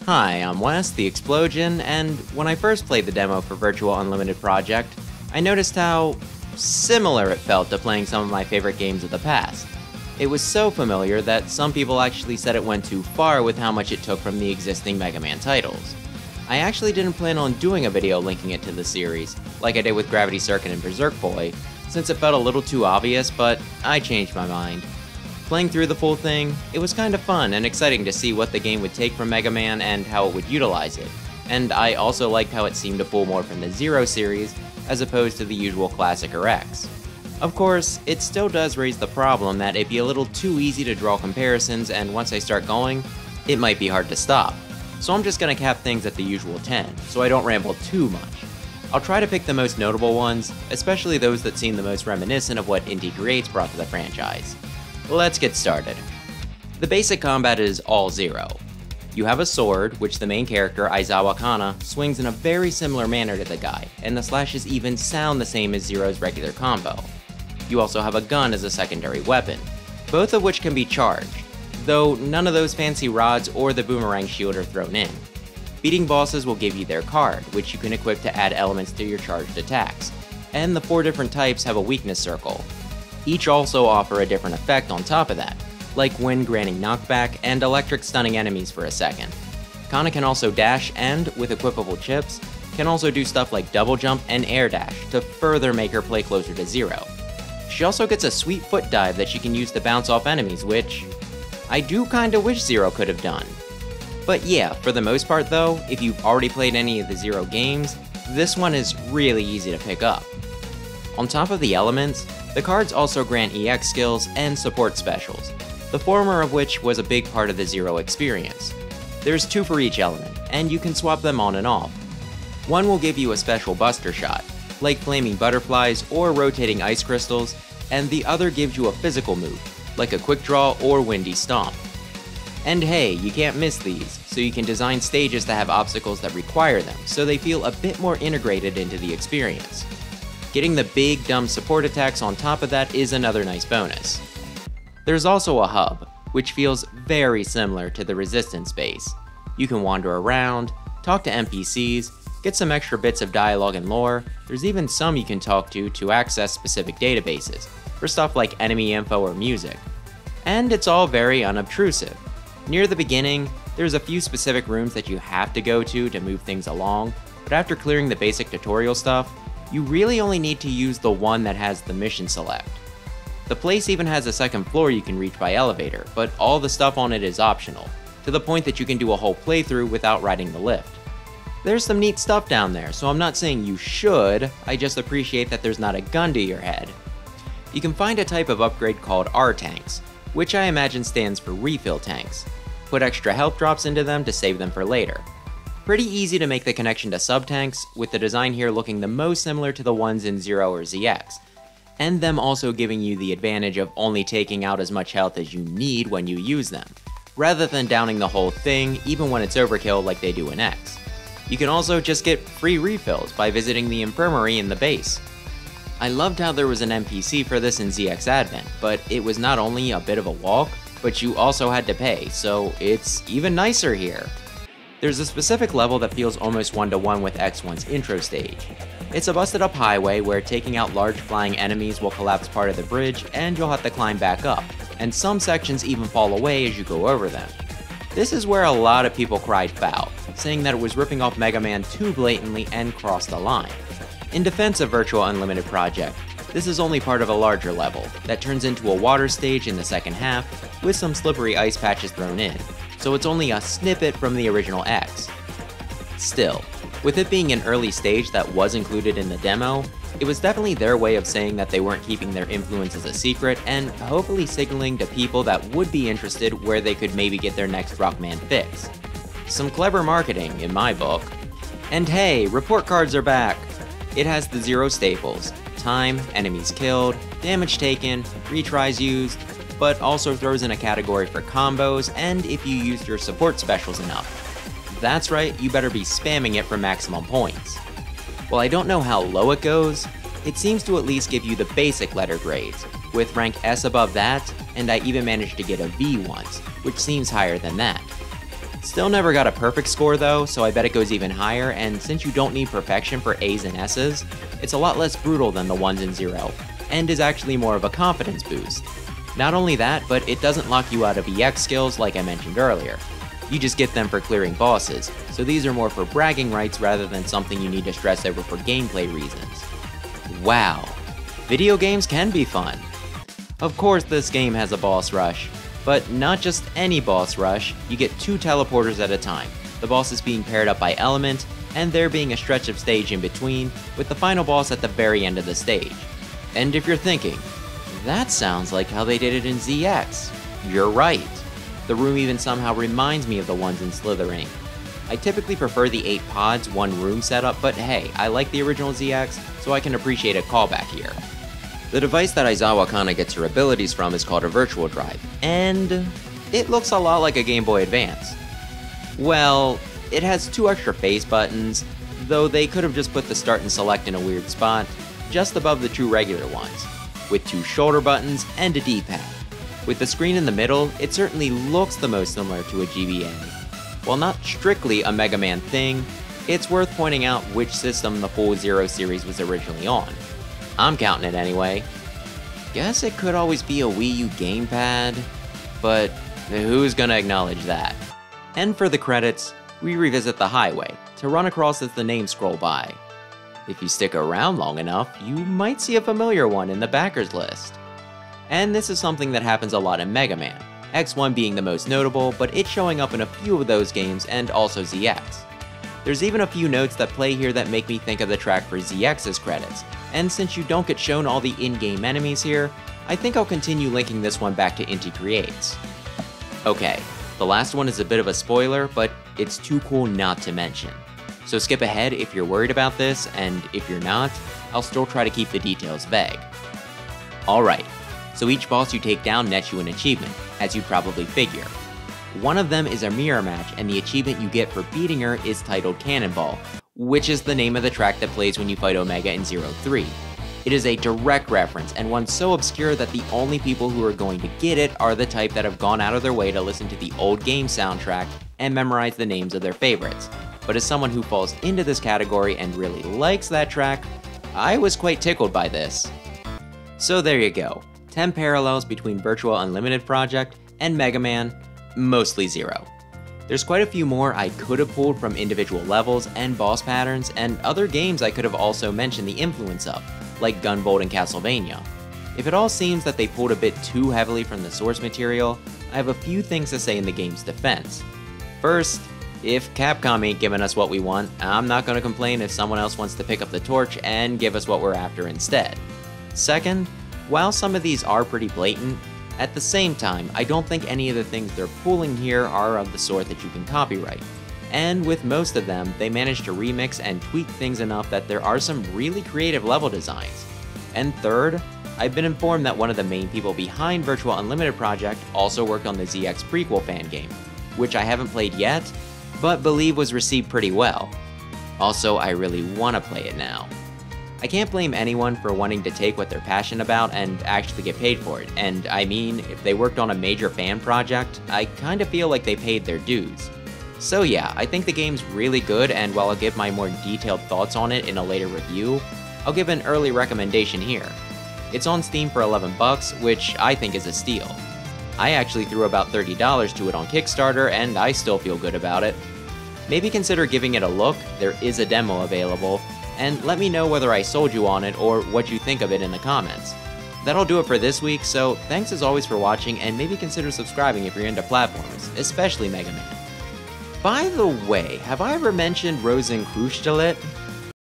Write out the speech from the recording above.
Hi, I'm Wes, the Explosion, and when I first played the demo for Virtua Unlimited Project, I noticed how similar it felt to playing some of my favorite games of the past. It was so familiar that some people actually said it went too far with how much it took from the existing Mega Man titles. I actually didn't plan on doing a video linking it to the series, like I did with Gravity Circuit and Berserk Boy, since it felt a little too obvious, but I changed my mind. Playing through the full thing, it was kind of fun and exciting to see what the game would take from Mega Man and how it would utilize it, and I also liked how it seemed to pull more from the Zero series as opposed to the usual Classic or X. Of course, it still does raise the problem that it'd be a little too easy to draw comparisons, and once I start going, it might be hard to stop. So I'm just gonna cap things at the usual 10, so I don't ramble too much. I'll try to pick the most notable ones, especially those that seem the most reminiscent of what Indie Creates brought to the franchise. Let's get started. The basic combat is all Zero. You have a sword, which the main character, Aizawa Kana, swings in a very similar manner to the guy, and the slashes even sound the same as Zero's regular combo. You also have a gun as a secondary weapon, both of which can be charged, though none of those fancy rods or the boomerang shield are thrown in. Beating bosses will give you their card, which you can equip to add elements to your charged attacks, and the 4 different types have a weakness circle. Each also offer a different effect on top of that, like wind granting knockback and electric stunning enemies for a second. Kana can also dash and, with equipable chips, can also do stuff like double jump and air dash to further make her play closer to Zero. She also gets a sweet foot dive that she can use to bounce off enemies, which I do kinda wish Zero could have done. But yeah, for the most part though, if you've already played any of the Zero games, this one is really easy to pick up. On top of the elements, the cards also grant EX skills and support specials, the former of which was a big part of the Zero experience. There's 2 for each element, and you can swap them on and off. One will give you a special buster shot, like flaming butterflies or rotating ice crystals, and the other gives you a physical move, like a quick draw or windy stomp. And hey, you can't miss these, so you can design stages that have obstacles that require them, so they feel a bit more integrated into the experience. Getting the big, dumb support attacks on top of that is another nice bonus. There's also a hub, which feels very similar to the Resistance base. You can wander around, talk to NPCs, get some extra bits of dialogue and lore. There's even some you can talk to access specific databases, for stuff like enemy info or music. And it's all very unobtrusive. Near the beginning, there's a few specific rooms that you have to go to move things along, but after clearing the basic tutorial stuff, you really only need to use the one that has the mission select. The place even has a second floor you can reach by elevator, but all the stuff on it is optional, to the point that you can do a whole playthrough without riding the lift. There's some neat stuff down there, so I'm not saying you should, I just appreciate that there's not a gun to your head. You can find a type of upgrade called R-Tanks, which I imagine stands for refill tanks. Put extra health drops into them to save them for later. Pretty easy to make the connection to sub-tanks, with the design here looking the most similar to the ones in Zero or ZX, and them also giving you the advantage of only taking out as much health as you need when you use them, rather than downing the whole thing even when it's overkill like they do in X. You can also just get free refills by visiting the infirmary in the base. I loved how there was an NPC for this in ZX Advent, but it was not only a bit of a walk, but you also had to pay, so it's even nicer here. There's a specific level that feels almost one-to-one with X1's intro stage. It's a busted up highway where taking out large flying enemies will collapse part of the bridge and you'll have to climb back up, and some sections even fall away as you go over them. This is where a lot of people cried foul, saying that it was ripping off Mega Man too blatantly and crossed the line. In defense of Virtua Unlimited Project, this is only part of a larger level that turns into a water stage in the second half with some slippery ice patches thrown in, so it's only a snippet from the original X. Still, with it being an early stage that was included in the demo, it was definitely their way of saying that they weren't keeping their influences a secret and hopefully signaling to people that would be interested where they could maybe get their next Rockman fix. Some clever marketing, in my book. And hey, report cards are back! It has the Zero staples: time, enemies killed, damage taken, retries used, but also throws in a category for combos and if you used your support specials enough. That's right, you better be spamming it for maximum points. While I don't know how low it goes, it seems to at least give you the basic letter grades, with rank S above that, and I even managed to get a V once, which seems higher than that. Still never got a perfect score though, so I bet it goes even higher, and since you don't need perfection for A's and S's, it's a lot less brutal than the ones in Zero, and is actually more of a confidence boost. Not only that, but it doesn't lock you out of EX skills like I mentioned earlier. You just get them for clearing bosses, so these are more for bragging rights rather than something you need to stress over for gameplay reasons. Wow, video games can be fun. Of course this game has a boss rush, but not just any boss rush, you get 2 teleporters at a time, the bosses being paired up by element, and there being a stretch of stage in between, with the final boss at the very end of the stage. And if you're thinking, that sounds like how they did it in ZX, you're right. The room even somehow reminds me of the ones in Slithering. I typically prefer the 8 pods, 1 room setup, but hey, I like the original ZX, so I can appreciate a callback here. The device that Aizawa Kana gets her abilities from is called a Virtua Drive, and it looks a lot like a Game Boy Advance. Well, it has 2 extra face buttons, though they could have just put the start and select in a weird spot, just above the 2 regular ones, with 2 shoulder buttons and a D-pad. With the screen in the middle, it certainly looks the most similar to a GBA. While not strictly a Mega Man thing, it's worth pointing out which system the full Zero series was originally on. I'm counting it anyway. Guess it could always be a Wii U gamepad, but who's gonna acknowledge that? And for the credits, we revisit the highway, to run across as the names scroll by. If you stick around long enough, you might see a familiar one in the backers list. And this is something that happens a lot in Mega Man, X1 being the most notable, but it showing up in a few of those games and also ZX. There's even a few notes that play here that make me think of the track for ZX's credits, and since you don't get shown all the in-game enemies here, I think I'll continue linking this one back to Inti Creates. Okay, the last one is a bit of a spoiler, but it's too cool not to mention. So skip ahead if you're worried about this, and if you're not, I'll still try to keep the details vague. Alright, so each boss you take down nets you an achievement, as you'd probably figure. One of them is a mirror match, and the achievement you get for beating her is titled Cannonball, which is the name of the track that plays when you fight Omega in Zero 3. It is a direct reference, and one so obscure that the only people who are going to get it are the type that have gone out of their way to listen to the old game soundtrack and memorize the names of their favorites. But as someone who falls into this category and really likes that track, I was quite tickled by this. So there you go, 10 parallels between Virtua Unlimited Project and Mega Man, mostly Zero. There's quite a few more I could have pulled from individual levels and boss patterns, and other games I could have also mentioned the influence of, like Gunvolt and Castlevania. If it all seems that they pulled a bit too heavily from the source material, I have a few things to say in the game's defense. First, if Capcom ain't giving us what we want, I'm not gonna complain if someone else wants to pick up the torch and give us what we're after instead. Second, while some of these are pretty blatant, at the same time, I don't think any of the things they're pulling here are of the sort that you can copyright. And with most of them, they manage to remix and tweak things enough that there are some really creative level designs. And third, I've been informed that one of the main people behind Virtua Unlimited Project also worked on the ZX prequel fan game, which I haven't played yet, but believe was received pretty well. Also, I really want to play it now. I can't blame anyone for wanting to take what they're passionate about and actually get paid for it, and I mean, if they worked on a major fan project, I kinda feel like they paid their dues. So yeah, I think the game's really good, and while I'll give my more detailed thoughts on it in a later review, I'll give an early recommendation here. It's on Steam for $11, which I think is a steal. I actually threw about $30 to it on Kickstarter, and I still feel good about it. Maybe consider giving it a look, there is a demo available, and let me know whether I sold you on it or what you think of it in the comments. That'll do it for this week, so thanks as always for watching, and maybe consider subscribing if you're into platformers, especially Mega Man. By the way, have I ever mentioned Rosenkreuzstilett?